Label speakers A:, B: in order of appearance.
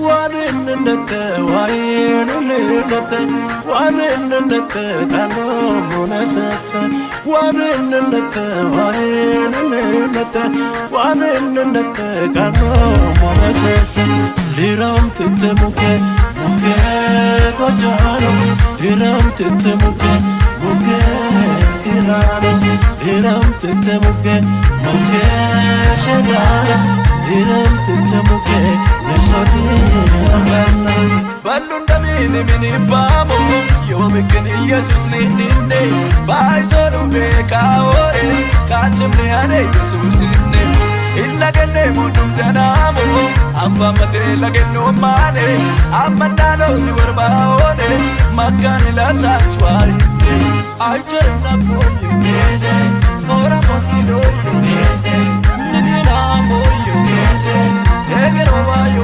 A: ዋንንነት ዋይንንነት ዋንንነት ካሎ ሙነሰተ ዋንንነት ዋይንንነት ዋንንነት ካሎ ሙነሰተ ሊራም ትተሙከ ሙከ ቆጃኖ ሊራም ትተሙከ ሙከ ኢራኖ ሊራም ትተሙከ ሙከ ሸጋኖ ሊራም ትተሙከ ነሰሪ አማና ባሉን ደሚን ምን ይባሙ የወብክን ኢየሱስ ነኝኔ ባይሶሩ በካወሬ ካችም ያኔ ኢየሱስ ነኝ ኢላገኔ ሙዱም ደናሙ አምባመቴ ለገኖ ማኔ አመናኖ ሊወርባኦኔ ማካን ላሳችዋሪ አይጀርና ኮዩ ኔሴ ፎራ ሞሲዶ ኔሴ ንዲና ሞዩ ኔሴ ኤገሮ ባዮ